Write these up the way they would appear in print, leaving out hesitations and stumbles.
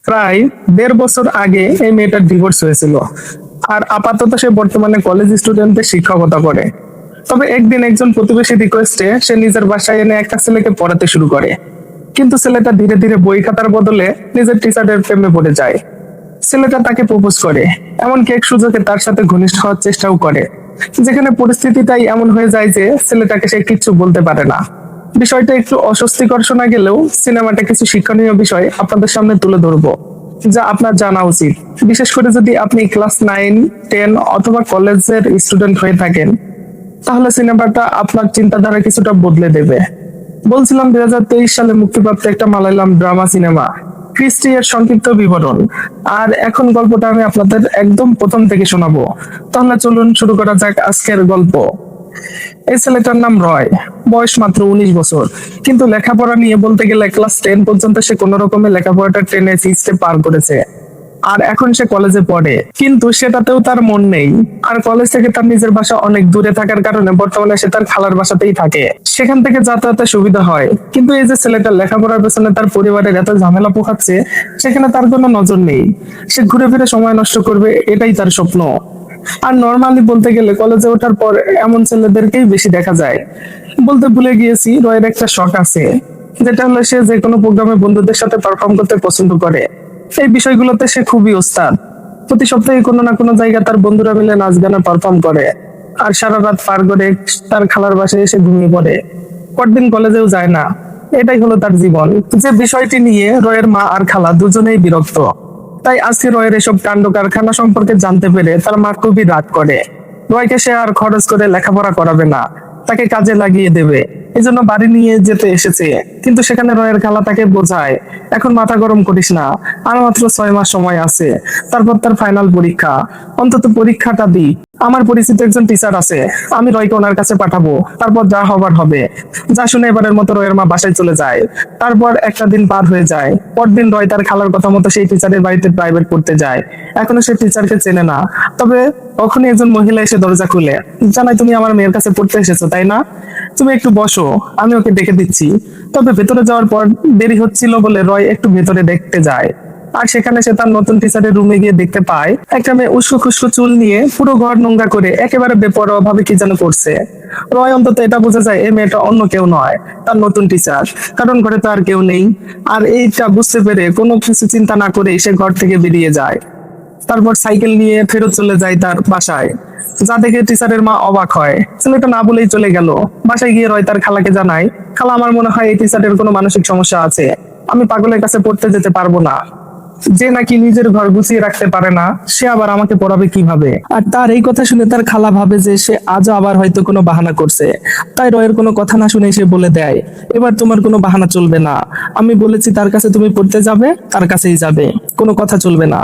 প্রায় 1.5 বছর আগে এই মেয়েটার ডিভোর্স হয়েছিল। আর আপাতত সে বর্তমানে কলেজ স্টুডেন্টদের শিক্ষকতা করে। তবে একদিন একজন প্রতিবেশী রিকোয়েস্টে সে নিজের বাসায় এনে একটা ছেলেকে পড়াতে শুরু করে। কিন্তু ছেলেটা ধীরে ধীরে বই খাতার বদলে নিজের টিচারের প্রেমে পড়ে যায়। ছেলেটা তাকে প্রপোজ করে, এমনকি এক সুযোগে তার সাথে ঘনিষ্ঠ হওয়ার চেষ্টাও করে, যেখানে পরিস্থিতিটাই এমন হয়ে যায় যে ছেলেটাকে সে কিচ্ছু বলতে পারে না। বিষয়টা একটু অস্বস্তিকর শোনা গেলেও সিনেমাটা কিছু শিক্ষণীয় বিষয় আপনাদের সামনে তুলে ধরবো, যা আপনার জানা উচিত, বিশেষ করে যদি আপনি ক্লাস 9, 10 অথবা কলেজের স্টুডেন্ট হয়ে থাকেন। তাহলে সিনেমাটা আপনার চিন্তাধারা কিছুটা বদলে দেবে। বলছিলাম 2023 সালে মুক্তিপ্রাপ্ত একটা মালায়ালাম ড্রামা সিনেমা ক্রিস্টি এর সংক্ষিপ্ত বিবরণ। আর এখন গল্পটা আমি আপনাদের একদম প্রথম থেকে শোনাবো। তাহলে চলুন শুরু করা যাক আজকের গল্প। এই ছেলেটার নাম রয়, বয়স মাত্র 19 বছর। কিন্তু লেখাপড়া নিয়ে বলতে গেলে ক্লাস 10 পর্যন্ত সে কোন রকমের লেখাপড়াটা টেনে সিস্টে পার করেছে। আর এখন সে কলেজে পড়ে, কিন্তু সেটাতেও তার মন নেই। আর কলেজ থেকে তার নিজের বাসা অনেক দূরে থাকার কারণে বর্তমানে সে তার খালার বাসাতেই থাকে। সেখান থেকে যাতায়াতের সুবিধা হয়, কিন্তু এই যে ছেলেটা লেখাপড়ার পেছনে তার পরিবারের এত ঝামেলা পোহাচ্ছে, সেখানে তার কোনো নজর নেই। সে ঘুরে ফিরে সময় নষ্ট করবে, এটাই তার স্বপ্ন। আর নর্মালি বলতে গেলে কলেজে ওঠার পর এমন ছেলেদেরকেই বেশি দেখা যায়। বলতে ভুলে গিয়েছি, রয়ের একটা শখ আছে, যেটা হলো সে যে কোনো প্রোগ্রামে বন্ধুদের সাথে পারফর্ম করতে পছন্দ করে। এই বিষয়গুলোতে সে খুবই ওস্তাদ। প্রতি সপ্তাহে কোনো না কোনো জায়গায় তার বন্ধুরা মিলে নাচ গানে পারফর্ম করে, আর সারা রাত পার করে তার খালার বাসায় এসে ঘুমিয়ে পড়ে। পরদিন কলেজেও যায় না। এটাই হলো তার জীবন। যে বিষয়টি নিয়ে রয়ের মা আর খালা দুজনেই বিরক্ত। তাই আজকে রয়ের এসব কাণ্ড কারখানা সম্পর্কে জানতে পেরে তার মা খুবই রাগ করে। রয়কে সে আর খরচ করে লেখাপড়া করাবে না, তাকে কাজে লাগিয়ে দেবে। এজন্য বাড়ি নিয়ে যেতে এসেছে। কিন্তু সেখানে রয়ের খালা তাকে বোঝায়, এখন মাথা গরম করিস না, আর মাত্র 6 মাস সময় আছে, তারপর তার ফাইনাল পরীক্ষা। অন্তত পরীক্ষাটা দি। আমার পরিচিত একজন টিচার আছে, আমি রয়কে ওনার কাছে পাঠাবো, তারপর যা হবার হবে। যা শুনে এবারের মতো রয়ের মা বাসায় চলে যায়। তারপর একটা দিন পার হয়ে যায়। পরদিন রয় তার খালার কথা মতো সেই টিচারের বাড়িতে প্রাইভেট পড়তে যায়। এখনো সে টিচারকে চেনে না। তবে তখনই একজন মহিলা এসে দরজা খুলে জানায়, তুমি আমার মেয়ের কাছে পড়তে এসেছো তাই না? তুমি একটু বসো, আমি ওকে ডেকে দিচ্ছি। তবে ভেতরে যাওয়ার পর দেরি হচ্ছিল বলে রয় একটু ভেতরে দেখতে যায়। আর সেখানে সে তার নতুন টিচারের রুমে গিয়ে দেখতে পায় একটা মেয়ে উস্কো খুস্কো চুল নিয়ে পুরো ঘর নোংরা করে একেবারে বেপরোয়া ভাবে কি যেন করছে। রয় অন্তত এটা বোঝা যায় এই মেয়েটা অন্য কেউ নয়, তার নতুন টিচার, কারণ ঘরে তো আর কেউ নেই। আর এইটা বুঝতে পেরে কোনো কিছু চিন্তা না করে সে ঘর থেকে বেরিয়ে যায়। তারপর সাইকেল নিয়ে ফেরত চলে যায় তার বাসায়। যা দেখে টিচারের মা অবাক হয়। ছেলেটা না বলেই চলে গেল। বাসায় গিয়ে রয় তার খালাকে জানায়, খালা, আমার মনে হয় এই টিচারের কোনো মানসিক সমস্যা আছে। আমি পাগলের কাছে পড়তে যেতে পারবো না। যে নাকি নিজের ঘর গুছিয়ে রাখতে পারে না, সে আবার আমাকে পড়াবে কিভাবে? আর তার এই কথা শুনে তার খালা ভাবে যে সে আজও আবার হয়তো কোনো বাহানা করছে। তাই রয়ের কোনো কথা না শুনে সে বলে দেয়, এবার তোমার কোনো বাহানা চলবে না। আমি বলেছি তার কাছে তুমি পড়তে যাবে, তার কাছেই যাবে, কোনো কথা চলবে না।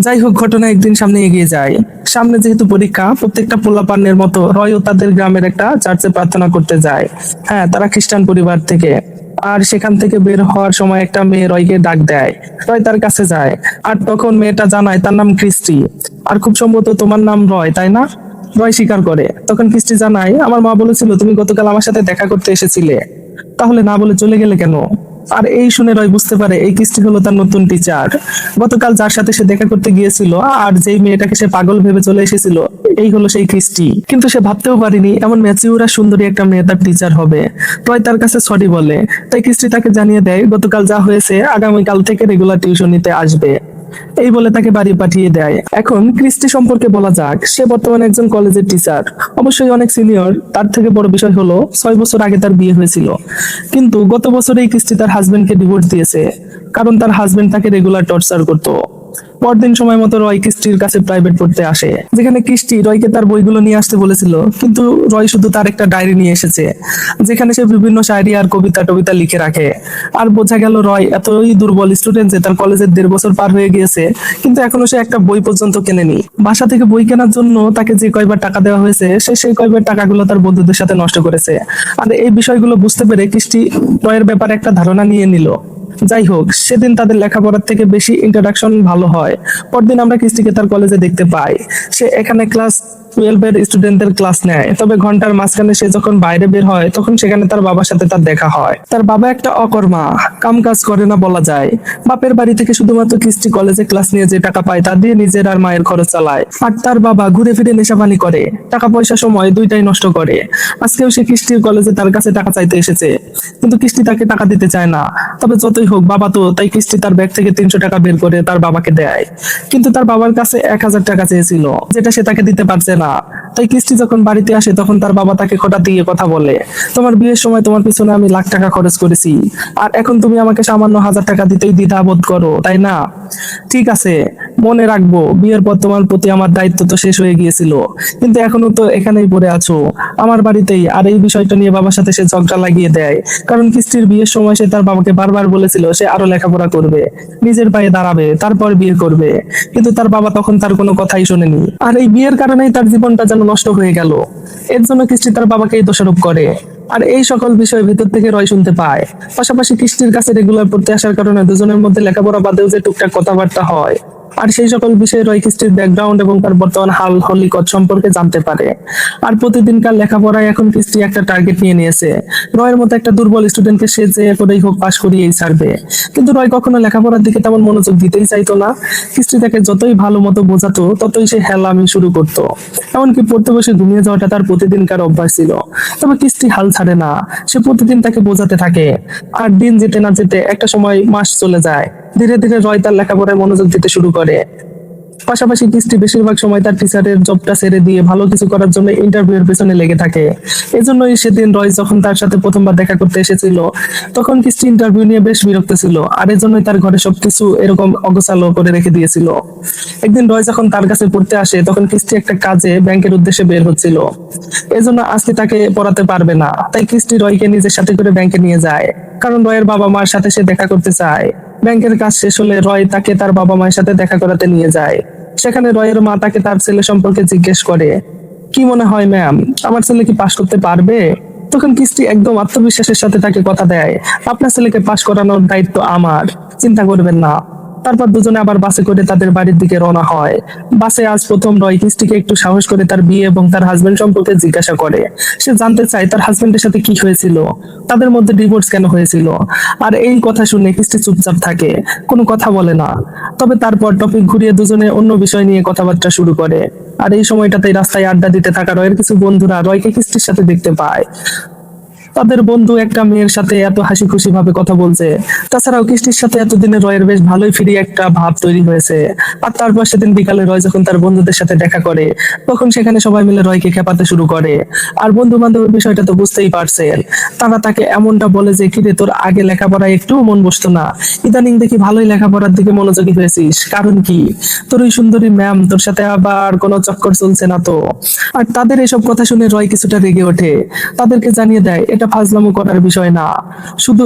যাই হোক, ঘটনা একদিন সামনে এগিয়ে যায়। সামনে যেহেতু পরীক্ষা, প্রত্যেকটা পোলাপানের মতো রয়ও তাদের গ্রামের একটা চার্চে প্রার্থনা করতে যায়। হ্যাঁ, তারা খ্রিস্টান পরিবার থেকে। আর সেখান থেকে বের হওয়ার সময় একটা মেয়ে রয়কে ডাক দেয়। রয় তার কাছে যায়, আর তখন মেয়েটা জানায় তার নাম ক্রিস্টি। আর খুব সম্ভবত তোমার নাম রয়, তাই না? রয় স্বীকার করে। তখন ক্রিস্টি জানায়, আমার মা বলেছিল তুমি গতকাল আমার সাথে দেখা করতে এসেছিলে, তাহলে না বলে চলে গেলে কেন? আর এই শুনে রয় বুঝতে পারে এই ক্রিস্টি হলো তার নতুন টিচার। গতকাল যার সাথে সে দেখা করতে গিয়েছিল আর যেই মেয়েটাকে সে পাগল ভেবে চলে এসেছিল, এই হলো সেই ক্রিস্টি। কিন্তু সে ভাবতেও পারেনি এমন ম্যাচিউর আর সুন্দরী একটা মেয়ে তার টিচার হবে। রয় তার কাছে সরি বলে। তাই ক্রিস্টি তাকে জানিয়ে দেয় গতকাল যা হয়েছে আগামীকাল থেকে রেগুলার টিউশন নিতে আসবে। এই বলে তাকে বাড়ি পাঠিয়ে দেয়। এখন ক্রিস্টি সম্পর্কে বলা যাক, সে বর্তমানে একজন কলেজের টিচার, অবশ্যই অনেক সিনিয়র। তার থেকে বড় বিষয় হলো 6 বছর আগে তার বিয়ে হয়েছিল, কিন্তু গত বছরেই ক্রিস্টি তার হাজবেন্ডকে ডিভোর্স দিয়েছে, কারণ তার হাজবেন্ড তাকে রেগুলার টর্চার করতো। পরদিন সময় মতো রয় ক্রিস্টির কাছে প্রাইভেট পড়তে আসে, যেখানে ক্রিস্টি রয়কে তার বইগুলো নিয়ে আসতে বলেছিল, কিন্তু রয় শুধু তার একটা ডায়েরি নিয়ে এসেছে, যেখানে সে বিভিন্ন শায়রি আর কবিতা টবিতা লিখে রাখে। আর বোঝা গেল রয় এতই দুর্বল স্টুডেন্ট যে তার কলেজের 1.5 বছর পার হয়ে গিয়েছে, কিন্তু এখনো সে একটা বই পর্যন্ত কেনেনি। বাসা থেকে বই কেনার জন্য তাকে যে কয়বার টাকা দেওয়া হয়েছে, সে সেই কয়বার টাকাগুলো তার বন্ধুদের সাথে নষ্ট করেছে। আর এই বিষয়গুলো বুঝতে পেরে ক্রিস্টি রয়ের ব্যাপারে একটা ধারণা নিয়ে নিল। যাই হোক, সেদিন তাদের লেখাপড়ার থেকে বেশি ইন্ট্রোডাকশন ভালো হয়। পরদিন আমরা ক্রিস্টিকে তার কলেজে দেখতে পাই। সে এখানে ক্লাস 12 এর স্টুডেন্টদের ক্লাস নেয়, তবে ঘন্টার মাঝখানে সে যখন বাইরে বের হয় তখন সেখানে তার বাবার সাথে তার দেখা হয়। তার বাবা একটা অকর্মা, কাম কাজ করে না বলা যায়। বাপের বাড়ি থেকে শুধুমাত্র কিস্তি কলেজে ক্লাস নিয়ে যে টাকা পায় তা দিয়ে নিজের আর মায়ের খরচ চালায়। আর তার বাবা ঘুরে ফিরে নেশাপানি করে, টাকা পয়সা সময় দুইটাই নষ্ট করে। আজকেও সে কিস্তির কলেজে তার কাছে টাকা চাইতে এসেছে, কিন্তু কিস্তি তাকে টাকা দিতে চায় না। তবে যতই হোক বাবা তো, তাই কিস্তি তার ব্যাগ থেকে 300 টাকা বের করে তার বাবাকে দেয়। কিন্তু তার বাবার কাছে 1000 টাকা চেয়েছিল, যেটা সে তাকে দিতে পারছে না। তাই কিস্তি যখন বাড়িতে আসে তখন তার বাবা তাকে খোঁটা দিয়ে কথা বলে, তোমার বিয়ের সময় তোমার পিছনে আমি লাখ টাকা খরচ করেছি, আর এখন তুমি আমাকে সামান্য 1000 টাকা দিতেই দ্বিধা বোধ করো, তাই না? ঠিক আছে, মনে রাখবো, বিয়ের পর তোমার প্রতি আমার দায়িত্ব তো শেষ হয়ে গিয়েছিল, কিন্তু এখনো তো এখানেই পড়ে আছো আমার বাড়িতেই। আর এই বিষয়টা নিয়ে বাবার সাথে সে ঝগড়া লাগিয়ে দেয়, কারণ কিস্তির বিয়ের সময় সে তার বাবাকে বারবার বলেছিল সে আরো লেখাপড়া করবে, নিজের পায়ে দাঁড়াবে, তারপর বিয়ে করবে। কিন্তু তার বাবা তখন তার কোনো কথাই শোনেনি, আর এই বিয়ের কারণেই তার জীবনটা যেন নষ্ট হয়ে গেল। এর জন্য কিস্তি তার বাবাকেই দোষারোপ করে। আর এই সকল বিষয় ভেতর থেকে রয় শুনতে পায়। পাশাপাশি কিস্তির কাছে রেগুলার পড়তে আসার কারণে দুজনের মধ্যে লেখাপড়া বাদেও যে টুকটাক কথাবার্তা হয়, আর সেই সকল বিষয়ে রয় কিস্তির ব্যাকগ্রাউন্ড এবং তার বর্তমান হাল হলিকত সম্পর্কে জানতে পারে। আর প্রতিদিনকার লেখাপড়ায় এখন কিস্তি একটা টার্গেট নিয়ে নিয়েছে, রয়ের মতো একটা দুর্বল স্টুডেন্টকে সে যে করেই হোক পাশ করিয়েই ছাড়বে। কিন্তু রয় কখনো লেখাপড়ার দিকে তেমন মনোযোগ দিতেই চাইতো না। কিস্তি তাকে যতই ভালো মতো বোঝাতো ততই সে হেলামি শুরু করতো, এমনকি পড়তে বসে ঘুমিয়ে যাওয়াটা তার প্রতিদিনকার অভ্যাস ছিল। তবে কিস্তি হাল ছাড়ে না, সে প্রতিদিন তাকে বোঝাতে থাকে। আর দিন যেতে না যেতে একটা সময় মাস চলে যায়, ধীরে ধীরে রয় তার লেখাপড়ায় মনোযোগ দিতে শুরু করে। পাশাপাশি কিস্তি বেশিরভাগ সময় তার টিচারের জবটা ছেড়ে দিয়ে ভালো কিছু করার জন্য ইন্টারভিউয়ের পেছনে লেগে থাকে। এজন্যই সেদিন রয় যখন তার সাথে প্রথমবার দেখা করতে এসেছিল তখন কিস্তি ইন্টারভিউ নিয়ে বেশ বিরক্ত ছিল, আর এজন্যই তার ঘরে সবকিছু এরকম অগোছালো করে রেখে দিয়েছিল। একদিন রয় যখন তার কাছে পড়তে আসে তখন কিস্তি একটা কাজে ব্যাংকের উদ্দেশ্যে বের হচ্ছিল, এজন্য আজকে তাকে পড়াতে পারবে না। তাই কিস্তি রয়কে নিজের সাথে করে ব্যাংকে নিয়ে যায়, কারণ রয়ের বাবা মার সাথে সে দেখা করতে চায়। ব্যাংকের কাজ শেষ হলে রয় তাকে তার বাবা মায়ের সাথে দেখা করাতে নিয়ে যায়। সেখানে রয়ের মা তাকে তার ছেলে সম্পর্কে জিজ্ঞেস করে, কি মনে হয় ম্যাম, আমার ছেলে কি পাশ করতে পারবে? তখন কিস্তি একদম আত্মবিশ্বাসের সাথে তাকে কথা দেয়, আপনার ছেলেকে পাশ করানোর দায়িত্ব আমার, চিন্তা করবেন না। তারপর দুজনে আবার বাসে করে তাদের বাড়ির দিকে রওনা হয়। বাসে আজ প্রথম রয় কিস্তিকে একটু সাহস করে তার বিয়ে এবং তার হাজবেন্ড সম্পর্কে জিজ্ঞাসা করে। সে জানতে চায় তার হাজবেন্ডের সাথে কি হয়েছিল, তাদের মধ্যে ডিভোর্স কেন হয়েছিল। আর এই কথা শুনে কিস্তি চুপচাপ থাকে, কোনো কথা বলে না। তবে তারপর টপিক ঘুরিয়ে দুজনে অন্য বিষয় নিয়ে কথাবার্তা শুরু করে। আর এই সময়টাতেই রাস্তায় আড্ডা দিতে থাকা রয়ের কিছু বন্ধুরা রয়কে কিস্তির সাথে দেখতে পায়। তাদের বন্ধু একটা মেয়ের সাথে এত হাসি খুশি ভাবে কথা বলছে। তাছাড়াও কিস্তির সাথে এতদিনে রয়ের বেশ ভালোই ফ্রি একটা ভাব তৈরি হয়েছে। আর তারপর সেদিন বিকালে রয় যখন তার বন্ধুদের সাথে দেখা করে তখন সেখানে সবাই মিলে রয়কে খেপাতে শুরু করে। আর বন্ধু বান্ধবের বিষয়টা তো বুঝতেই পারছেন, তারা তাকে এমনটা বলে যে কিরে তোর আগে লেখাপড়ায় একটু মন বসতো না, ইদানিং দেখি ভালোই লেখাপড়ার দিকে মনোযোগী হয়েছিস, কারণ কি তোর ওই সুন্দরী ম্যাম তোর সাথে আবার কোনো চক্কর চলছে না তো? আর তাদের এসব কথা শুনে রয় কিছুটা রেগে ওঠে, তাদেরকে জানিয়ে দেয় এটা ফাজলামো করার বিষয় না,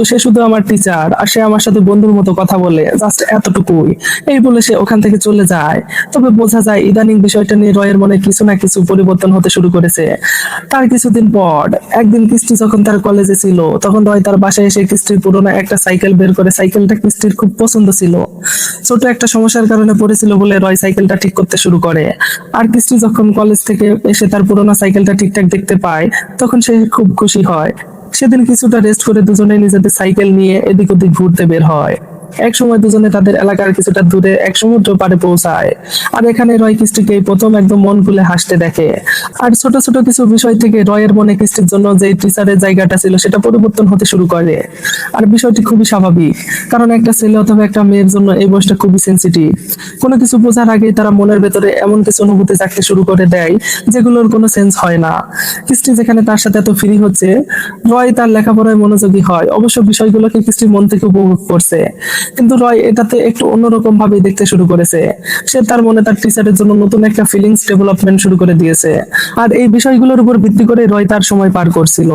সে শুধু আমার টিচার, আর সে আমার সাথে বন্ধুর মতো কথা বলে, জাস্ট এতটুকুই। এই বলে সে ওখান থেকে চলে যায়। তবে বোঝা যায় ইদানিং বিষয়টা নিয়ে রয়ের মনে কিছু না কিছু পরিবর্তন হতে শুরু করেছে। তার কিছুদিন পর একদিন কিস্তি যখন তার কলেজে ছিল তখন রয় তার বাসায় এসে কিস্তির পুরোনো একটা সাইকেল বের করে। সাইকেলটা কিস্তির খুব পছন্দ ছিল, ছোট একটা সমস্যার কারণে পড়েছিল বলে রয় সাইকেলটা ঠিক করতে শুরু করে। আর কিস্তি যখন কলেজ থেকে এসে তার পুরোনো সাইকেলটা ঠিকঠাক দেখতে পায় তখন সে খুব খুশি হয়। সেদিন কিছুটা রেস্ট করে দুজনে নিজেদের সাইকেল নিয়ে এদিক ওদিক ঘুরতে বের হয়। এক সময় দুজনে তাদের এলাকার কিছুটা দূরে এক সমুদ্র পাড়ে পৌঁছায়। আর এখানে রয় কিস্তিকে প্রথম একদম মন খুলে হাসতে দেখে। আর ছোট ছোট কিছু বিষয় থেকে রয়ের মনে কিস্তির জন্য যে টিচারের জায়গাটা ছিল সেটা পরিবর্তন হতে শুরু করে। আর বিষয়টি খুবই স্বাভাবিক, কারণ একটা ছেলে অথবা একটা মেয়ের জন্য এই বয়সটা খুবই সেন্সিটিভ। কোনো কিছু বোঝার আগেই তারা মনের ভেতরে এমন কিছু অনুভূতি জাগতে শুরু করে দেয় যেগুলোর কোনো সেন্স হয় না। কিস্তি যেখানে তার সাথে এত ফ্রি হচ্ছে, রয় তার লেখাপড়ায় মনোযোগী হয়। অবশ্য বিষয়গুলোকে কিস্তির মন থেকে উপভোগ করছে, কিন্তু রয় এটাতে একটু অন্যরকম ভাবে দেখতে শুরু করেছে। সে তার মনে তার টিচারের জন্য নতুন একটা ফিলিংস ডেভেলপমেন্ট শুরু করে দিয়েছে। আর এই বিষয়গুলোর উপর ভিত্তি করে রয় তার সময় পার করছিল।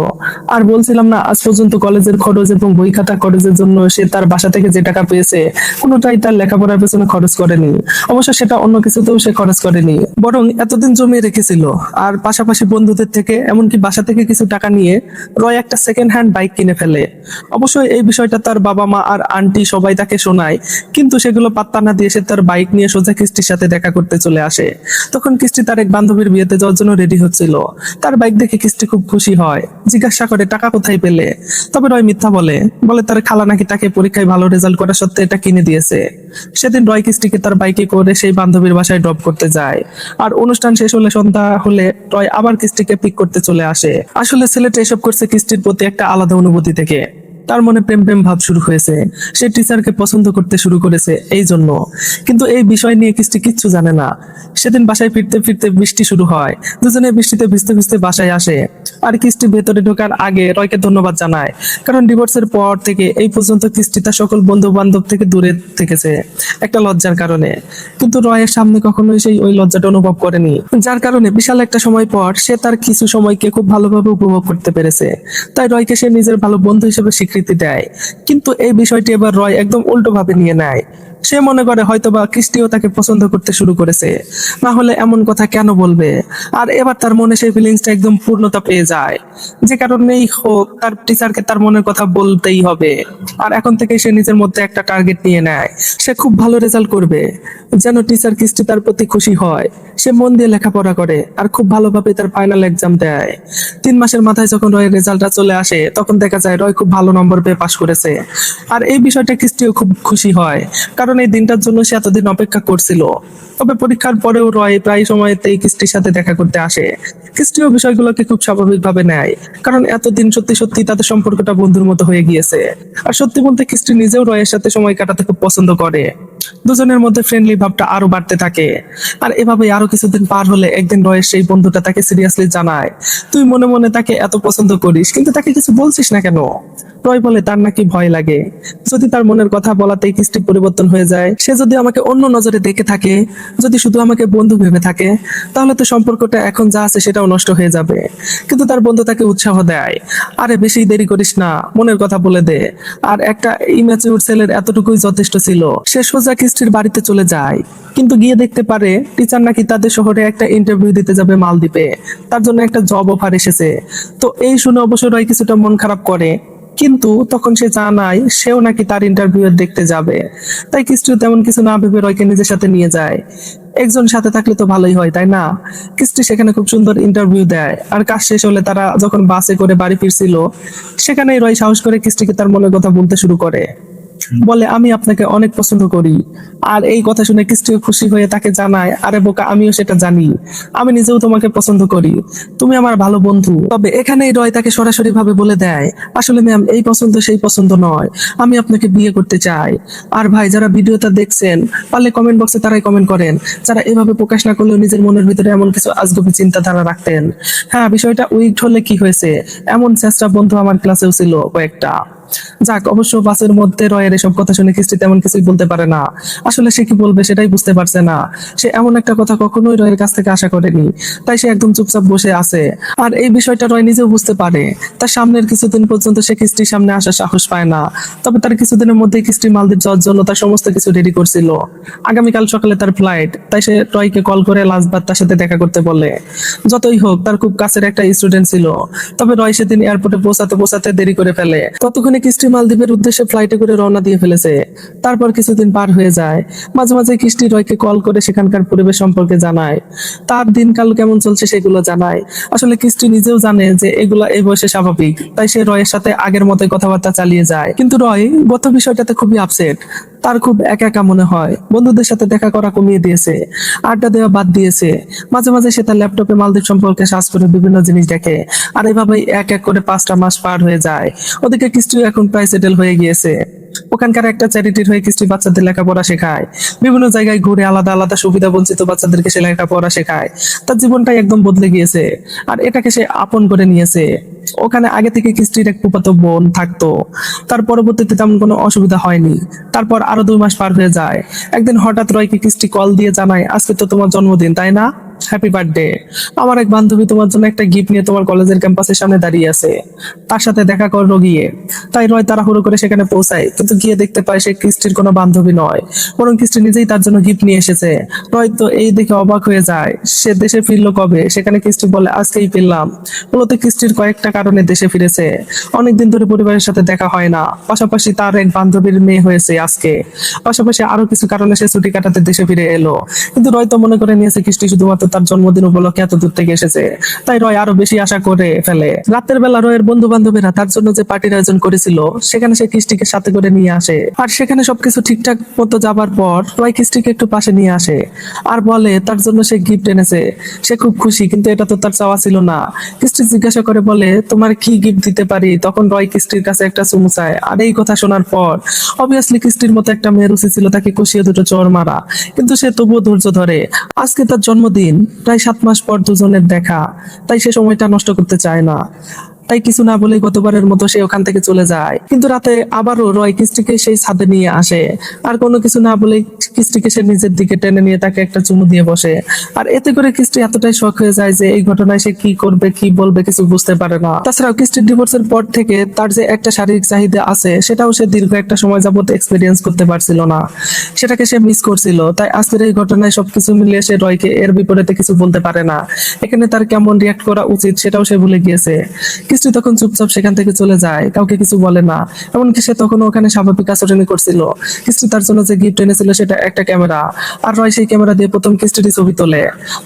আর বলছিলাম না, আজ পর্যন্ত কলেজের খরচ এবং বই খাতা খরচের জন্য সে তার বাসা থেকে যে টাকা পেয়েছে কোনোটাই তার লেখাপড়ার পেছনে খরচ করেনি। অবশ্য সেটা অন্য কিছুতেও সে খরচ করেনি, বরং এতদিন জমিয়ে রেখেছিল। আর পাশাপাশি বন্ধুদের থেকে এমনকি বাসা থেকে কিছু টাকা নিয়ে রয় একটা সেকেন্ড হ্যান্ড বাইক কিনে ফেলে। অবশ্যই এই বিষয়টা তার বাবা মা আর আন্টি সবাই রয় তাকে শোনায়, কিন্তু সেগুলো পাত্তা না দিয়ে সে তার বাইক নিয়ে সোজা কিস্টির সাথে দেখা করতে চলে আসে। তখন কিস্টি তার এক বান্ধবীর বিয়েতে যাওয়ার জন্য রেডি হচ্ছিল। তার বাইক দেখে কিস্টি খুব খুশি হয়, জিজ্ঞাসা করে টাকা কোথায় পেলে। তবে রয় মিথ্যা বলে বলে তার খালা নাকি তাকে পরীক্ষায় ভালো রেজাল্ট করা সত্ত্বেও এটা কিনে দিয়েছে। সেদিন রয় কিস্টিকে তার বাইকে করে সেই বান্ধবীর বাসায় ড্রপ করতে যায়। আর অনুষ্ঠান শেষ হলে সন্ধ্যা হলে রয় আবার কিস্টিকে পিক করতে চলে আসে। আসলে ছেলেটা এসব করছে কিস্টির প্রতি একটা আলাদা অনুভূতি থেকে। তার মনে প্রেম প্রেম ভাব শুরু হয়েছে, সে টিচারকে পছন্দ করতে শুরু করেছে এই জন্য। কিন্তু এই বিষয় নিয়ে কিস্টি কিচ্ছু জানে না। সেদিন বাসায় ফিরতে ফিরতে বৃষ্টি শুরু হয়। দুজনে বৃষ্টিতে ভিজতে ভিজতে বাসায় আসে। আর কিস্টি ভেতরে ঢোকার আগে রয়কে ধন্যবাদ জানায়, কারণ ডিভোর্সের পর থেকে এই পর্যন্ত কিস্টি তার সকল বন্ধু বান্ধব থেকে দূরে থেকেছে একটা লজ্জার কারণে। কিন্তু রয়ের সামনে কখনোই সেই ওই লজ্জাটা অনুভব করেনি, যার কারণে বিশাল একটা সময় পর সে তার কিছু সময়কে খুব ভালোভাবে উপভোগ করতে পেরেছে। তাই রয়কে সে নিজের ভালো বন্ধু হিসেবে স্বীকৃতি দেয়। কিন্তু এই বিষয়টি এবার রয় একদম উল্টো ভাবে নিয়ে নেয়। সে মনে করে হয়তোবা কিস্টিও তাকে পছন্দ করতে শুরু করেছে, না হলে এমন কথা কেন বলবে। আর এবার তার মনে সেই ফিলিংসটা একদম পূর্ণতা পেয়ে যায়। যে কারণেই হোক তার টিচারকে তার মনের কথা বলতেই হবে। আর এখন থেকে সে নিজের মধ্যে একটা টার্গেট নিয়ে নেয়, সে খুব ভালো রেজাল্ট করবে যেন টিচার কিস্টি তার প্রতি খুশি হয়। সে মন দিয়ে লেখাপড়া করে আর খুব ভালোভাবে তার ফাইনাল এক্সাম দেয়। 3 মাসের মাথায় যখন রয়ের রেজাল্টটা চলে আসে তখন দেখা যায় রয় খুব ভালো নম্বর পেয়ে পাশ করেছে। আর এই বিষয়টা কিস্টিও খুব খুশি হয়, কারণ এই দিনটার জন্য সে এতদিন অপেক্ষা করছিল। তবে পরীক্ষার পরেও রয় প্রায় সময়তেই কিস্টির সাথে দেখা করতে আসে। কিস্টিও বিষয়গুলোকে খুব স্বাভাবিকভাবে নেয়, কারণ এতদিন সত্যি সত্যি তাদের সম্পর্কটা বন্ধুর মতো হয়ে গিয়েছে। আর সত্যি বলতে কিস্টি নিজেও রয়ের সাথে সময় কাটাতে খুব পছন্দ করে। দুজনের মধ্যে ফ্রেন্ডলি ভাবটা আরো বাড়তে থাকে। আর এভাবে আরো কিছুদিন পার হলে একদিন রয়ের সেই বন্ধুটা তাকে সিরিয়াসলি জানায়, তুই মনে মনে তাকে এত পছন্দ করিস কিন্তু তাকে কিছু বলছিস না কেন। রয় বলে তার নাকি ভয় লাগে যদি তার মনের কথা বলাতেই কিস্টি পরিবর্তন হয়ে যায়। সে যদি আমাকে অন্য নজরে দেখে থাকে, যদি শুধু আমাকে বন্ধু ভেবে থাকে, তাহলে তো সম্পর্কটা এখন যা আছে সেটাও নষ্ট হয়ে যাবে। কিন্তু তার বন্ধু তাকে উৎসাহ দেয়, আরে বেশি দেরি করিস না, মনের কথা বলে দে। আর একটা ইম্যাচিউর ছেলের এতটুকুই যথেষ্ট ছিল। সে সোজা কিস্টির বাড়িতে চলে যায়, কিন্তু গিয়ে দেখতে পারে টিচার নাকি তাদের শহরে একটা ইন্টারভিউ দিতে যাবে মালদ্বীপে, তার জন্য একটা জব অফার এসেছে। তো এই শুনে অবশ্য রয় কিছুটা মন খারাপ করে, কিন্তু তখন সে জানায় সেও নাকি তার ইন্টারভিউ দেখতে যাবে। তাই কিস্টিও তেমন কিছু না ভেবে রয়কে নিজের সাথে নিয়ে যায়। একজন সাথে থাকলে তো ভালোই হয়, তাই না? কিস্টি সেখানে খুব সুন্দর ইন্টারভিউ দেয়। আর কাজ শেষ হলে তারা যখন বাসে করে বাড়ি ফিরছিল, সেখানেই রয় সাহস করে কিস্টিকে তার মনের কথা বলতে শুরু করে। বলে, আমি আপনাকে অনেক পছন্দ করি। আর এই কথা শুনে কিস্টিও খুশি হয়ে তাকে জানায়, আরে বোকা, আমিও সেটা জানি, আমি নিজেও তোমাকে পছন্দ করি, তুমি আমার ভালো বন্ধু। তবে এখানেই রয় তাকে সরাসরি ভাবে বলে দেয়, আসলে ম্যাম, এই পছন্দ সেই পছন্দ নয়, আমি আপনাকে বিয়ে করতে চাই। আর ভাই, যারা ভিডিওটা দেখছেন পারলে কমেন্ট বক্সে তারাই কমেন্ট করেন, যারা এভাবে প্রকাশ না করলেও নিজের মনের ভিতরে এমন কিছু আজগুবি চিন্তাধারা রাখতেন। হ্যাঁ, বিষয়টা উইক হলে কি হয়েছে, এমন চেষ্টা বন্ধু আমার ক্লাসেও ছিল কয়েকটা। যাক, অবশ্য বাসের মধ্যে রয়ের এসব কথা শুনে কিস্টি তেমন কিছুই বলতে পারে না। আসলে সে কি বলবে সেটাই বুঝতে পারছে না। সে এমন একটা কথা কখনোই রয়ের কাছ থেকে আশা করেনি, তাই সে একদম চুপচাপ বসে আছে। আর এই বিষয়টা রয় নিজেও বুঝতে পারে। তার সামনের কিছুদিন পর্যন্ত সে কিস্টির সামনে আসার সাহস পায় না। তবে তার কিছুদিনের মধ্যেই কিস্টি মালদ্বীপ যাওয়ার জন্য তার সমস্ত কিছু রেডি করছিল। আগামীকাল সকালে তার ফ্লাইট, তাই সে রয়কে কল করে লাস্টবার তার সাথে দেখা করতে বলে। যতই হোক তার খুব কাছের একটা স্টুডেন্ট ছিল, তবে রয় সেদিন এয়ারপোর্টে পৌঁছাতে পৌঁছাতে দেরি করে ফেলে। ততক্ষণে কিস্টি মালদ্বীপের উদ্দেশ্যে ফ্লাইটে করে রওনা দিয়ে ফেলেছে। তারপর কিছুদিন পার হয়ে যায়। মাঝে মাঝে কিস্টি রয়কে কল করে সেখানকার পরিবেশ সম্পর্কে জানায়, তার দিনকাল কেমন চলছে সেগুলো জানায়। আসলে কিস্টি নিজেও জানে যে এগুলা এই বয়সে স্বাভাবিক, তাই সে রয়ের সাথে আগের মতোই কথাবার্তা চালিয়ে যায়। কিন্তু রয় গত বিষয়টাতে খুবই আপসেট। তার খুব একা একা মনে হয়, বন্ধুদের সাথে দেখা করা কমিয়ে দিয়েছে, আড্ডা দেওয়া বাদ দিয়েছে। মাঝে মাঝে সে তার ল্যাপটপে মালদ্বীপ সম্পর্কে সার্চ করে বিভিন্ন জিনিস দেখে। আর এভাবেই এক এক করে 5টা মাস পার হয়ে যায়। ওদিকে কিস্টি এখন প্রায় সেটেল হয়ে গিয়েছে। ওখানকার একটা চ্যারিটির হয়ে কিস্টি বাচ্চাদের লেখাপড়া শেখায়, বিভিন্ন জায়গায় ঘুরে আলাদা আলাদা সুবিধা বঞ্চিত বাচ্চাদেরকে সে লেখাপড়া শেখায়। তার জীবনটাই একদম বদলে গিয়েছে, আর এটাকে সে আপন করে নিয়েছে। ওখানে আগে থেকে কিস্টির এক ফুফাতো বোন থাকতো, তার পরবর্তীতে তেমন কোনো অসুবিধা হয়নি। তারপর আরো 2 মাস পার হয়ে যায়। একদিন হঠাৎ রয়কে কিস্টি কল দিয়ে জানায়, আজকে তো তোমার জন্মদিন, তাই না? হ্যাপি বার্থডে, আমার এক বান্ধবী তোমার জন্য একটা গিফট নিয়ে তোমার কলেজের ক্যাম্পাসের সামনে দাঁড়িয়ে আছে, তার সাথে দেখা করো গিয়ে। তাই রয় তাড়াহুড়ো করে সেখানে পৌঁছায়, কিন্তু গিয়ে দেখতে পায় সে ক্রিস্টির কোনো বান্ধবী নয়, বরং ক্রিস্টি নিজেই তার জন্য গিফট নিয়ে এসেছে। রয় তো এই দেখে অবাক হয়ে যায়, সে দেশে ফিরলো কবে? সেখানে ক্রিস্টি বলে আজকেই ফিরলাম। মূলত ক্রিস্টির কয়েকটা কারণে দেশে ফিরেছে। অনেকদিন ধরে পরিবারের সাথে দেখা হয় না, পাশাপাশি তার এক বান্ধবীর মেয়ে হয়েছে আজকে, পাশাপাশি আরো কিছু কারণে সে ছুটি কাটাতে দেশে ফিরে এলো। কিন্তু রয় তো মনে করে নিয়েছে ক্রিস্টি শুধুমাত্র তার জন্মদিন উপলক্ষে এত দূর থেকে এসেছে, তাই রয় আরো বেশি আশা করে ফেলে। রাতের বেলা রয়ের বন্ধু বান্ধবীরা তার জন্য যে পার্টির আয়োজন করেছিল সেখানে সে ক্রিস্টিকে সাথে করে নিয়ে আসে। আর সেখানে সবকিছু ঠিকঠাক মতো যাবার পর রয় ক্রিস্টিকে একটু পাশে নিয়ে আসে আর বলে তার জন্য সে গিফট এনেছে। সে খুব খুশি, কিন্তু এটা তো তার চাওয়া ছিল না। ক্রিস্টি জিজ্ঞাসা করে বলে তোমার কি গিফট দিতে পারি? তখন রয় ক্রিস্টির কাছে একটা চুমু চায়। আর এই কথা শোনার পর অবভিয়াসলি ক্রিস্টির মতো একটা মেয়ের উচিত ছিল তাকে কষিয়ে দুটো চড় মারা, কিন্তু সে তবুও ধৈর্য ধরে। আজকে তার জন্মদিন, প্রায় 7 মাস পর দুজনের দেখা, তাই সে সময়টা নষ্ট করতে চায় না। তাই কিছু না বলে গতবারের মতো সে ওখান থেকে চলে যায়। কিন্তু রাতে আবারও রয় কিস্টিকে সেই ছাদে নিয়ে আসে, আর কোনো কিছু না বলে কিস্টিকে সে নিজের দিকে টেনে নিয়ে তাকে একটা চুমু দিয়ে বসে। আর এতে করে কিস্টি এতটাই শখ হয়ে যায় যে এই ঘটনায় সে কি করবে কি বলবে কিছু বুঝতে পারে না। তাছাড়াও কিস্টির ডিভোর্সের পর থেকে তার যে একটা শারীরিক চাহিদা আছে সেটাও সে দীর্ঘ একটা সময় যাবত এক্সপেরিয়েন্স করতে পারছিল না, সেটাকে সে মিস করছিল। তাই আজকের এই ঘটনায় সবকিছু মিলিয়ে সে রয়কে এর বিপরীতে কিছু বলতে পারে না। এখানে তার কেমন রিয়াক্ট করা উচিত সেটাও সে ভুলে গিয়েছে। কিস্টি তখন চুপচাপ সেখান থেকে চলে যায়, কাউকে কিছু বলে না। এমনকি সে তখন ওখানে স্বাভাবিক আচরণই করছিল। কিস্টি তার জন্য যে গিফট এনেছিল সেটা একটা ক্যামেরা, আর রয় সেই ক্যামেরা দিয়ে প্রথম কিস্টির ছবি তোলে।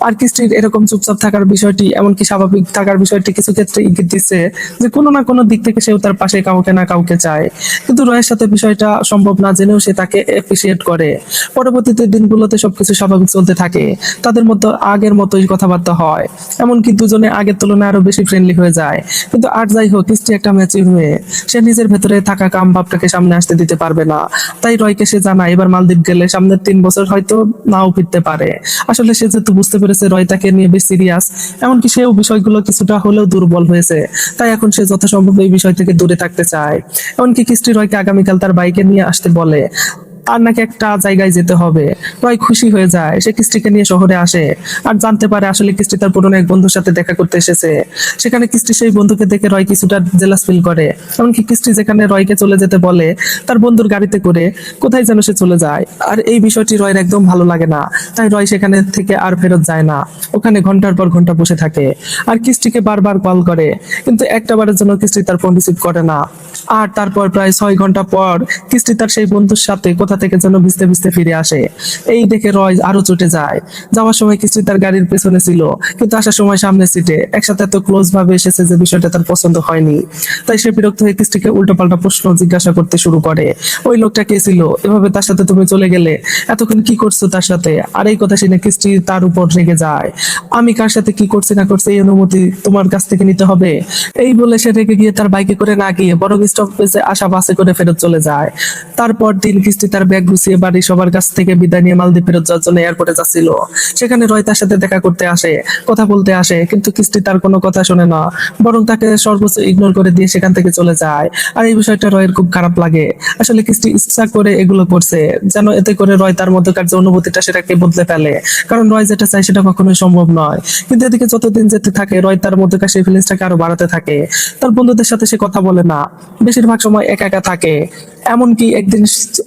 আর কিস্টির এরকম চুপচাপ থাকার বিষয়টি, এমনকি স্বাভাবিক থাকার বিষয়টি কিছু ক্ষেত্রে ইঙ্গিত দিচ্ছে যে কোনো না কোনো দিক থেকে সেও তার পাশে কাউকে না কাউকে চায়। কিন্তু রয়ের সাথে বিষয়টা সম্ভব না জেনেও সে তাকে এপ্রিসিয়েট করে। পরবর্তীতে দিনগুলোতে সবকিছু স্বাভাবিক চলতে থাকে, তাদের মধ্যে আগের মতোই কথাবার্তা হয়, এমনকি দুজনে আগের তুলনায় আরো বেশি ফ্রেন্ডলি হয়ে যায়। কিন্তু আর যাই হোক, কিস্টি একটা ম্যাচিউর হয়ে সে নিজের ভেতরে থাকা কাম ভাবটাকে সামনে আসতে দিতে পারবে না। তাই রয়কে সে জানায় এবার মালদ্বীপ গেলে সামনের 3 বছর হয়তো নাও ফিরতে পারে। আসলে সে যেহেতু বুঝতে পেরেছে রয় তাকে নিয়ে বেশ সিরিয়াস, এমনকি সেও বিষয়গুলো কিছুটা হলেও দুর্বল হয়েছে, তাই এখন সে যথাসম্ভব এই বিষয় থেকে দূরে থাকতে চায়। এমনকি কিস্টি রয়কে আগামীকাল তার বাইকে নিয়ে আসতে বলে, তার নাকি একটা জায়গায় যেতে হবে। রয় খুশি হয়ে যায়, সে কিস্টিকে নিয়ে শহরে আসে আর জানতে পারে আসলে কিস্টি তার পুরনো এক বন্ধুর সাথে দেখা করতে এসেছে। সেখানে কিস্টি সেই বন্ধুকে দেখে রয় কিছুটা জেলাস ফিল করে। এমনকি কিস্টি যেখানে রয়কে চলে যেতে বলে তার বন্ধুর গাড়িতে করে কোথায় যেন সে চলে যায়, আর এই বিষয়টি রয়ের একদম ভালো লাগে না। তাই রয় সেখানে থেকে আর ফেরত যায় না, ওখানে ঘন্টার পর ঘন্টা বসে থাকে আর কিস্টিকে বারবার কল করে, কিন্তু একটা বারের জন্য কিস্টি তার ফোন রিসিভ করে না। আর তারপর প্রায় 6 ঘন্টা পর কিস্টি তার সেই বন্ধুর সাথে কোথা থেকে যেন ভিজতে ভিজতে ফিরে আসে। এই দেখে রয় আরো চটে যায়। যাওয়ার সময় কিস্টি তার গাড়ির পেছনে ছিল, কিন্তু আসার সময় সামনের সিটে। একসাথে এত ক্লোজ ভাবে এসেছে যে বিষয়টা তার পছন্দ হয়নি। তাই সে বিরক্ত হয়ে কিস্টিকে উল্টোপাল্টা প্রশ্ন জিজ্ঞাসা করতে শুরু করে। ওই লোকটা কে ছিল? এভাবে তার সাথে তুমি চলে গেলে? এতক্ষণ কি করছো তার সাথে? আর এই কথা শুনে কিস্টি তার উপর রেগে যায়। আমি কার সাথে কি করছি না করছি এই অনুমতি তোমার কাছ থেকে নিতে হবে? এই বলে সে রেগে গিয়ে তার বাইকে করে না গিয়ে বরং স্টপেজে আসা বাসে করে ফেরত চলে যায়। তারপর দিন কিস্টি তার ব্যাগ গুছিয়ে বাড়ি সবার কাছ থেকে বিদায় নিয়ে মালদ্বীপ ফেরত যাওয়ার জন্য এয়ারপোর্টে যাচ্ছিল। সেখানে রয় তার সাথে দেখা করতে আসে, কথা বলতে আসে, কিন্তু কিস্টি তার কোনো কথা শোনে না, বরং তাকে সর্বোচ্চ ইগনোর করে দিয়ে সেখান থেকে চলে যায়। আর এই বিষয়টা রয়ের খুব খারাপ লাগে। আসলে কিস্টি ইচ্ছা করে এগুলো করছে যেন এতে করে রয় তার মধ্যকার যে অনুভূতিটা সেটাকে বদলে ফেলে, কারণ রয় যেটা চায় সেটা কখনোই সম্ভব নয়। কিন্তু এদিকে যতদিন যেতে থাকে রয় তার মধ্যকার সেই ফিলিংসটাকে আরো বাড়াতে থাকে। তার বন্ধুদের সাথে সে কথা বলে না, বেশিরভাগ সময় একা একা থাকে। এমনকি একদিন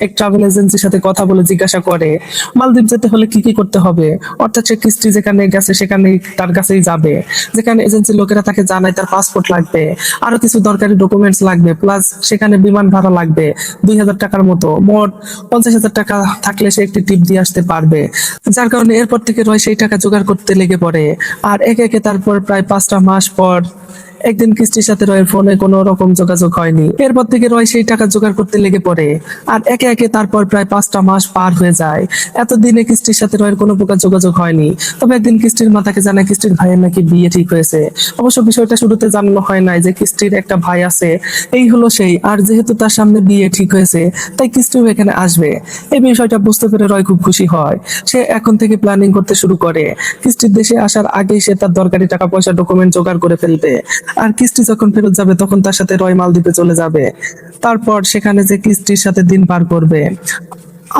এক ট্রাভেল এজেন্সির সাথে কথা বলে জিজ্ঞাসা করে মালদ্বীপ যেতে হলে কি কি করতে হবে, অর্থাৎ সে কিস্টি যেখানে গেছে সেখানে তার কাছেই যাবে, যেখানে এজেন্সির লোকেরা তাকে জানায় তার পাসপোর্ট লাগবে, আরো কিছু দরকারি ডকুমেন্টস লাগবে, প্লাস সেখানে বিমান ভাড়া লাগবে 2,000 টাকার মতো। মোট 50,000 টাকা থাকলে সে একটি টিপ দিয়ে আসতে পারবে। যার কারণে এরপর থেকে রয় সেই টাকা জোগাড় করতে লেগে পড়ে। আর একে একে তারপর প্রায় 5টা মাস পর একদিন কিস্টির সাথে রয়ের ফোনে কোনো রকম যোগাযোগ হয়নি। এরপর থেকে রয় সেই টাকা জোগাড় করতে লেগে পড়ে। আর একে একে তারপর প্রায় 5টা মাস পার হয়ে যায়। এতদিনে কিস্টির সাথে রয়ের কোনো প্রকার যোগাযোগ হয়নি। তবে একদিন কিস্টির মাতাকে জানায় কিস্টির ভাইয়ের নাকি বিয়ে ঠিক হয়েছে। অবশ্য বিষয়টা শুরুতে জানানো হয় নাই যে কিস্টির একটা ভাই আছে, এই হলো সেই। আর যেহেতু তার সামনে বিয়ে ঠিক হয়েছে তাই কিস্টিও এখানে আসবে। এই বিষয়টা বুঝতে পেরে রয় খুব খুশি হয়। সে এখন থেকে প্ল্যানিং করতে শুরু করে। কিস্টির দেশে আসার আগেই সে তার দরকারি টাকা পয়সা ডকুমেন্ট জোগাড় করে ফেলবে। আর কিস্টি যখন ফেরত যাবে তখন তার সাথে রয় মালদ্বীপে চলে যাবে। তারপর সেখানে যে কিস্টির সাথে দিন পার করবে।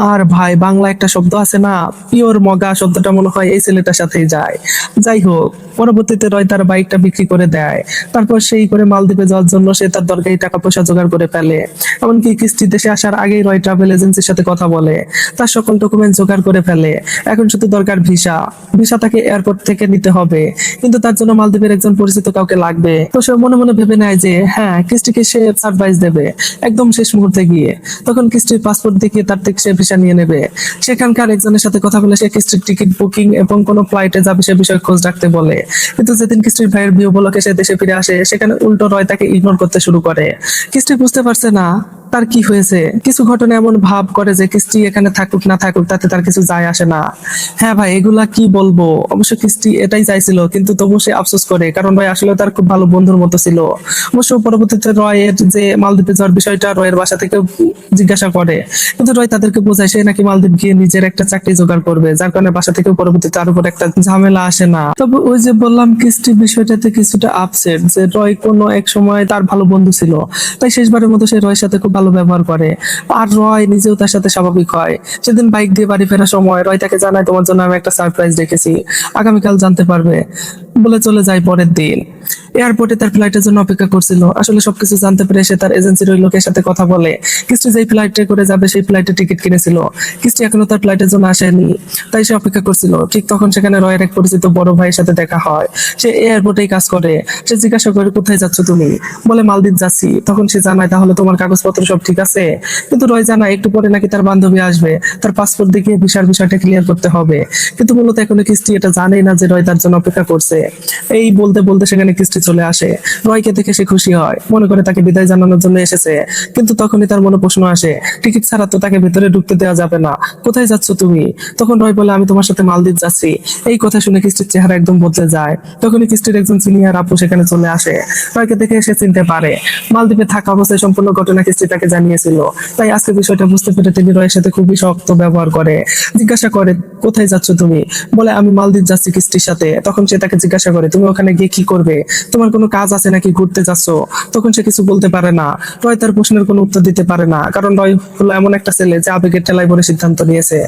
আর ভাই বাংলা একটা শব্দ আছে না, পিওর মগা, শব্দটা মনে হয় এই ছেলেটার সাথেই যায়। যাই হোক, পরবর্তীতে রয় তার বাইকটা বিক্রি করে দেয়। তারপর সেই করে মালদ্বীপে যাওয়ার জন্য সে তার দরকারি টাকা পয়সা জোগাড় করে ফেলে। এমনকি কিস্তি দেশে আসার আগেই রয় ট্রাভেল এজেন্সির সাথে কথা বলে, তার সকল ডকুমেন্ট জোগাড় করে ফেলে। এখন শুধু দরকার ভিসা। ভিসা তাকে এয়ারপোর্ট থেকে নিতে হবে, কিন্তু তার জন্য মালদ্বীপের একজন পরিচিত কাউকে লাগবে। তো সে মনে মনে ভেবে নেয় যে হ্যাঁ, কিস্তিকে সে সারপ্রাইজ দেবে একদম শেষ মুহূর্তে গিয়ে। তখন কিস্তির পাসপোর্ট দেখিয়ে তার থেকে সে ভিসা নিয়ে নেবে। সেখানকার একজনের সাথে কথা বলে সে কিস্তির টিকিট বুকিং এবং কোন ফ্লাইটে যাবে সে বিষয়ে খোঁজ রাখতে বলে। কিন্তু যেদিন কিস্তির ভাইয়ের বিয়ে উপলক্ষে সে দেশে ফিরে আসে, সেখানে উল্টো রয় তাকে ইগনোর করতে শুরু করে। কিস্তি বুঝতে পারছে না তার কি হয়েছে। কিছু ঘটনা এমন ভাব করে যে কিস্তি এখানে থাকুক না থাকুক তাতে তার কিছু যায় আসে না। হ্যাঁ ভাই, এগুলা কি বলবো, অবশ্য কিস্তি এটাই চাইছিল, কিন্তু তবু সে আফসোস করে, কারণ রয় আসলে তার খুব ভালো বন্ধুর মতো ছিল। অবশ্য পরবর্তীতে রয়ের যে মালদ্বীপে যাওয়ার বিষয়টা রয়ের বাসা থেকে জিজ্ঞাসা করে, কিন্তু রয় তাদেরকে বোঝায় সে নাকি মালদ্বীপ গিয়ে নিজের একটা চাকরি জোগাড় করবে, যার কারণে বাসা থেকে পরবর্তীতে তার উপর একটা ঝামেলা আসে না। তবে ওই যে বললাম, কিস্তি বিষয়টাতে কিছুটা আপসেট যে রয় কোনো এক সময় তার ভালো বন্ধু ছিল, তাই শেষবারের মতো সে রয়ের সাথে খুব ভালো ব্যবহার করে। আর রয় নিজেও তার সাথে স্বাভাবিক হয়। সেদিন বাইক দিয়ে বাড়ি ফেরার সময় রয় তাকে জানায়, তোমার জন্য আমি একটা সারপ্রাইজ রেখেছি, আগামীকাল জানতে পারবে, বলে চলে যায়। পরের দিন এয়ারপোর্টে তার ফ্লাইটের জন্য অপেক্ষা করছিল। আসলে সবকিছু জানতে পেরে সে তার এজেন্সির ওই লোকের সাথে কথা বলে। কিস্তি যেই ফ্লাইটে করে যাবে সেই ফ্লাইটে টিকিট কিনেছিল। কিস্তি এখনো তার ফ্লাইটের জন্য আসেনি, তাই সে অপেক্ষা করছিল। ঠিক তখন সেখানে রয়ের এক পরিচিত বড় ভাইয়ের সাথে দেখা হয়। সে এয়ারপোর্টেই কাজ করে। সে জিজ্ঞাসা করে, কোথায় যাচ্ছ তুমি? বলে, মালদ্বীপ যাচ্ছি। তখন সে জানায়, তাহলে তোমার কাগজপত্র সব ঠিক আছে? কিন্তু রয় জানায় একটু পরে নাকি তার বান্ধবী আসবে, তার পাসপোর্ট দেখিয়ে ভিসার বিষয়টা ক্লিয়ার করতে হবে। কিন্তু মূলত এখনো কিস্তি এটা জানেই না যে রয় তার জন্য অপেক্ষা করছে। এই বলতে বলতে সেখানে কিস্তি চলে আসে। রয়কে দেখে সে খুশি হয়, মনে করে তাকে বিদায় জানানোর জন্য এসেছে। কিন্তু তখনই তার মনে প্রশ্ন আসে, টিকিট ছাড়া তো তাকে ভিতরে ঢুকতে দেওয়া যাবে না, কোথায় যাচ্ছ তুমি? তখন রয় বলে, আমি তোমার সাথে মালদ্বীপ যাচ্ছি। এই কথা শুনে কিস্তির চেহারা একদম বদলে যায়। তখনই কিস্তির একজন সিনিয়র আপু সেখানে চলে আসে। রয়কে দেখে সে চিনতে পারে। মালদ্বীপে থাকা অবস্থায় সম্পূর্ণ ঘটনা কিস্তি তাকে জানিয়েছিল। তাই আজকে বিষয়টা বুঝতে পেরে তিনি রয়ের সাথে খুবই শক্ত ব্যবহার করে। জিজ্ঞাসা করে, কোথায় যাচ্ছ তুমি? বলে, আমি মালদ্বীপ যাচ্ছি কিস্তির সাথে। তখন সে তাকে জিজ্ঞাসা করে, তুমি ওখানে গিয়ে কি করবে? তোমার কোনো কাজ আছে নাকি ঘুরতে যাচ্ছ? তখন সে কিছু বলতে পারে না। রয় তার প্রশ্নের কোনো উত্তর দিতে পারে না, কারণ রয় হলো এমন একটা ছেলে যে আবেগের ঠেলায় পরে সিদ্ধান্ত নিয়েছে।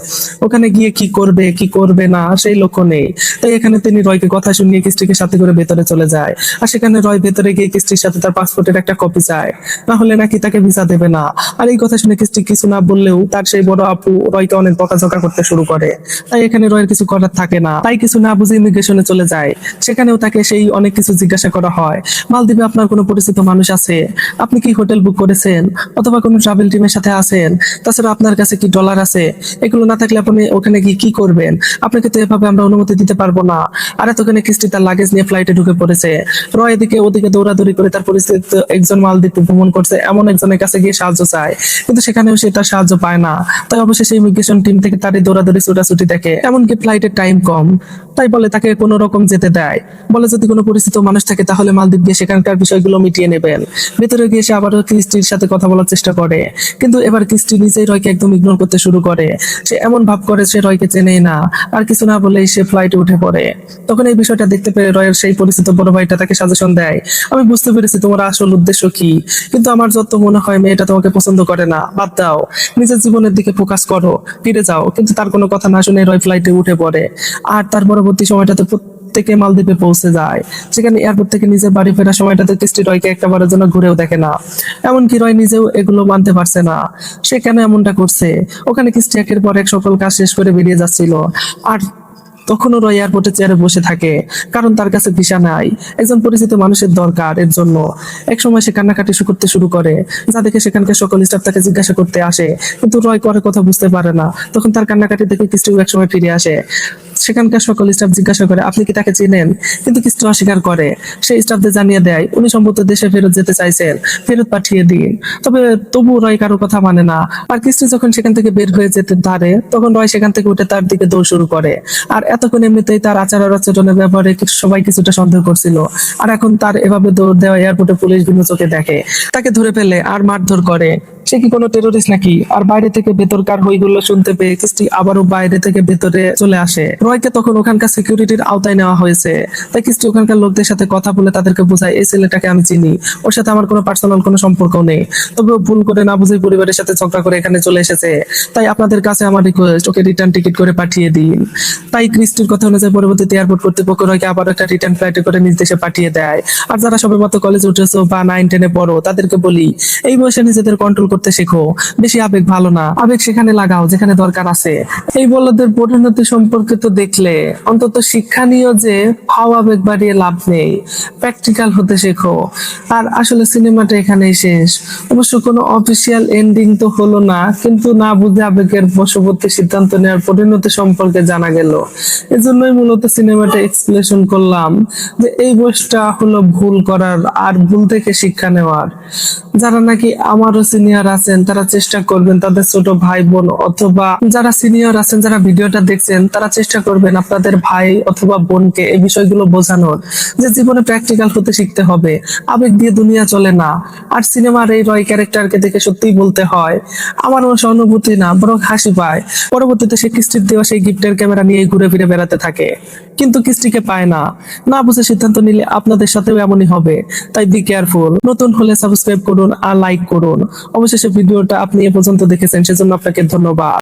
ওখানে গিয়ে কি করবে কি করবে না সেই লক্ষ্য নেই। তাই এখানে তিনি রয়কে কথা শুনিয়ে কিস্তিকে সাথে করে ভেতরে চলে যায়। আর সেখানে রয় ভেতরে গিয়ে কিস্তির সাথে তার পাসপোর্টের একটা কপি চায়, না হলে নাকি তাকে ভিসা দেবে না। আর এই কথা শুনে কিস্তি কিছু না বললেও তার সেই বড় আপু রয়কে অনেক বকাঝকা করতে শুরু করে। তাই এখানে রয়ের কিছু করার থাকে না, তাই কিছু না বুঝে ইমিগ্রেশনে চলে যায়। সেখানেও তাকে সেই অনেক কিছু জিজ্ঞাসা করা হয়। মালদ্বীপে আপনার কোনো পরিচিত মানুষ আছে? আপনি কি হোটেল বুক করেছেন, অথবা কোনো ট্রাভেল টিমের সাথে আছেন? তাছাড়া আপনার কাছে কি ডলার আছে? এগুলো না থাকলে আপনি ওখানে গিয়ে কি করবেন? আপনাকে তো এভাবে আমরা অনুমতি দিতে পারবো না। আর এতখানে কিস্তি তার লাগেজ নিয়ে ফ্লাইটে ঢুকে পড়েছে। রয় এদিকে ওদিকে দৌড়াদৌড়ি করে তার পরিচিত একজন মালদ্বীপে ভ্রমণ করছে এমন একজনের কাছে গিয়ে সাহায্য চায়, কিন্তু সেখানেও সে তার সাহায্য পায় না। তাই অবশেষে ইমিগ্রেশন টিম থেকে তার এই দৌড়াদৌড়ি ছুটাছুটি দেখে, এমনকি ফ্লাইটের টাইম কম, তাই বলে তাকে কোনো রকম যেতে দেয়। বলে, যদি কোনো পরিচিত মানুষ থাকে তাহলে মালদ্বীপ গিয়ে সেখানকার বিষয়গুলো মিটিয়ে নেবেন। ভেতরে গিয়ে সে আবারও কিস্তির সাথে কথা বলার চেষ্টা করে, কিন্তু এবার কিস্তি নিজেই রয়কে একদম ইগনোর করতে শুরু করে। সে এমন ভাব করে সে রয়কে চেনেই না। আর কিছু না বলেই সে ফ্লাইটে উঠে পড়ে। তখন এই বিষয়টা দেখতে পেয়ে রয়ের সেই পরিচিত বড় ভাইটা তাকে সাজেশন দেয়, আমি বুঝতে পেরেছি তোমার আসল উদ্দেশ্য কি, কিন্তু আমার যত মনে হয় মেয়েটা তোমাকে পছন্দ করে না, বাদ দাও, নিজের জীবনের দিকে ফোকাস করো, ফিরে যাও। কিন্তু তার কোনো কথা না শুনে রয় ফ্লাইটে উঠে পড়ে। আর তার পরবর্তী সময়টাতে থেকে মালদ্বীপে পৌঁছে যায়। সেখানে এয়ারপোর্ট থেকে নিজের বাড়ি ফেরার সময়টাতে কিস্তি রয়কে একটাবারের জন্য ঘুরেও দেখে না। এমনকি রয় নিজেও এগুলো মানতে পারছে না সে কেন এমনটা করছে। ওখানে কিস্তি একের পর এক সকল কাজ শেষ করে বেরিয়ে যাচ্ছিল। আর তখনও রয় এয়ারপোর্টে চেয়ারে বসে থাকে, কারণ তার কাছে ভিসা নাই। একজন পরিচিত মানুষের দরকার এর জন্য। এক সময় সে কান্নাকাটি করতে শুরু করে, যা দেখে সেখানকার সকল স্টাফ তাকে জিজ্ঞাসা করতে আসে, কিন্তু রয় করে কথা বুঝতে পারে না। তখন তার কান্নাকাটি দেখে কিস্টিও এক সময় ফিরে আসে। সেখানকার সকল স্টাফ জিজ্ঞাসা করে, আপনি কি তাকে চিনেন? কিন্তু কিস্টি অস্বীকার করে। সেই স্টাফদের জানিয়ে দেয় উনি সম্ভবত দেশে ফেরত যেতে চাইছেন, ফেরত পাঠিয়ে দিন। তবু রয় কারো কথা মানে না। আর কিস্টি যখন সেখান থেকে বের হয়ে যেতে ধারে, তখন রয় সেখান থেকে উঠে তার দিকে দৌড় শুরু করে। আর এতক্ষণ এমনিতেই তার আচার আচরণের ব্যাপারে সবাই কিছুটা সন্দেহ করছিল, আর এখন তার এভাবে দৌড় দেওয়া এয়ারপোর্টে পুলিশ ভিন্ন চোখে দেখে, তাকে ধরে ফেলে আর মারধর করে। সে কি কোনো টেরোরিস্ট নাকি? আর বাইরে থেকে ভেতরকার হইগুলো শুনতে পেয়ে ক্রিস্টি আবারও বাইরে থেকে ভেতরে চলে আসে। রয়কে তখন ওখানকার সিকিউরিটির আওতায় নেওয়া হয়েছে। তাই ক্রিস্টি ওখানকার লোকদের সাথে কথা বলে তাদেরকে বোঝায় এই ছেলেটাকে আমি চিনি, ওর সাথে আমার কোনো পার্সোনাল কোনো সম্পর্ক নেই, তবে ও ভুল করে না বুঝে পরিবারের সাথে ঝগড়া করে এখানে চলে এসেছে। তাই আপনাদের কাছে আমার রিকোয়েস্ট, ওকে রিটার্ন টিকিট করে পাঠিয়ে দিন। তাই ক্রিস্টির কথা অনুযায়ী পরবর্তীতে এয়ারপোর্ট কর্তৃপক্ষ রয়কে আবার একটা রিটার্ন ফ্লাইটে করে নিজ দেশে পাঠিয়ে দেয়। আর যারা সবেমাত্র কলেজে উঠেছো বা 9-10-এ পড়ো তাদেরকে বলি, এই বয়সে নিজেদের কন্ট্রোল করতে শেখো। বেশি আবেগ ভালো না, আবেগ সেখানে লাগাও যেখানে দরকার আছে। এই বলদের পরিণতি সম্পর্কে তো দেখলে অন্তত শিক্ষা নিয়েও যে ফাও আবেগ বাড়িয়ে লাভ নেই, প্র্যাকটিক্যাল হতে শেখো। আর আসলে সিনেমাটা এখানেই শেষ। অবশ্য কোনো অফিসিয়াল এন্ডিং তো হলো না, কিন্তু না বুঝে আবেগের বশবর্তী সিদ্ধান্ত নেওয়ার পরিণতি সম্পর্কে জানা গেল। এজন্যই মূলত সিনেমাটা এক্সপ্লেনেশন করলাম যে এই বয়সটা হলো ভুল করার আর ভুল থেকে শিক্ষা নেওয়ার। যারা নাকি আমারও সিনিয়র আছেন তারা চেষ্টা করবেন তাদের ছোট ভাই বোন অথবা যারা সিনিয়র আছেন যারা ভিডিওটা দেখছেন তারা চেষ্টা করবেন আপনাদের ভাই অথবা বোনকে এই বিষয়গুলো বোঝানোর, যে জীবনে প্র্যাকটিক্যাল হতে শিখতে হবে, আবেগ দিয়ে দুনিয়া চলে না। আর সিনেমার এই রয় ক্যারেক্টারকে দেখে সত্যিই বলতে হয় আমার কোনো সহানুভূতি না বরং হাসি পায়। পরবর্তীতে সে কিস্তির দেওয়া সেই গিফটের ক্যামেরা নিয়ে ঘুরে ফিরে বেড়াতে থাকে, কিন্তু কিস্তিকে পায় না। না বুঝে সিদ্ধান্ত নিলে আপনাদের সাথেও এমনই হবে। তাই বি কেয়ারফুল। নতুন হলে সাবস্ক্রাইব করুন আর লাইক করুন। অবশেষে ভিডিওটা আপনি এ পর্যন্ত দেখেছেন সেজন্য আপনাকে ধন্যবাদ।